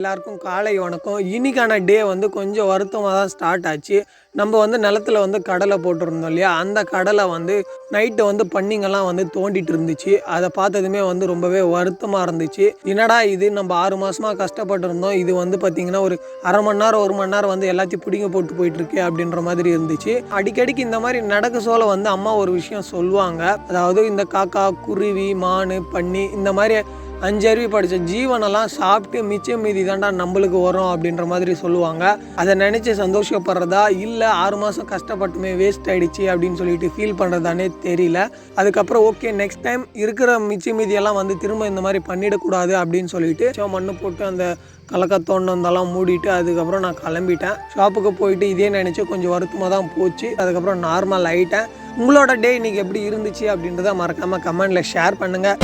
எல்லாருக்கும் காலை வணக்கம். இன்னைக்கான டே வந்து கொஞ்சம் வருத்தமாக தான் ஸ்டார்ட் ஆச்சு. நம்ம வந்து நிலத்துல வந்து கடலை போட்டிருந்தோம் இல்லையா, அந்த கடலை வந்து நைட்டு வந்து பன்னிங்கெல்லாம் வந்து தோண்டிட்டு இருந்துச்சு. அதை பார்த்ததுமே வந்து ரொம்பவே வருத்தமாக இருந்துச்சு. என்னடா இது, நம்ம 6 மாதமாக கஷ்டப்பட்டு இருந்தோம், இது வந்து பார்த்திங்கன்னா ஒரு அரை மணி நேரம் 1 மணி நேரம் வந்து எல்லாத்தையும் பிடிங்க போட்டு போயிட்டுருக்கு அப்படின்ற மாதிரி இருந்துச்சு. அடிக்கடிக்கு இந்த மாதிரி நடக்க சொல்ல வந்து அம்மா ஒரு விஷயம் சொல்லுவாங்க. அதாவது இந்த காக்கா, குருவி, மான், பன்னி இந்த மாதிரி 5 அறிவு படித்த ஜீவனெல்லாம் சாப்பிட்டு மிச்சம் மீதி தாண்டா நம்மளுக்கு வரும் அப்படின்ற மாதிரி சொல்லுவாங்க. அதை நினச்சி சந்தோஷப்படுறதா இல்லை 6 மாதம் கஷ்டப்பட்டுமே வேஸ்ட் ஆகிடுச்சு அப்படின்னு சொல்லிட்டு ஃபீல் பண்ணுறதானே தெரியல. அதுக்கப்புறம் ஓகே, நெக்ஸ்ட் டைம் இருக்கிற மிச்ச மீதியெல்லாம் வந்து திரும்ப இந்த மாதிரி பண்ணிடக்கூடாது அப்படின்னு சொல்லிட்டு மண்ணு போட்டு அந்த கலக்கத்தோண்டு வந்தாலும் மூடிட்டு அதுக்கப்புறம் நான் கிளம்பிட்டேன். ஷாப்புக்கு போயிட்டு இதே நினச்சி கொஞ்சம் வருத்தமாக தான் போச்சு. அதுக்கப்புறம் நார்மல் ஆகிட்டேன். உங்களோட டே இன்றைக்கி எப்படி இருந்துச்சு அப்படின்றத மறக்காமல் கமெண்டில் ஷேர் பண்ணுங்கள்.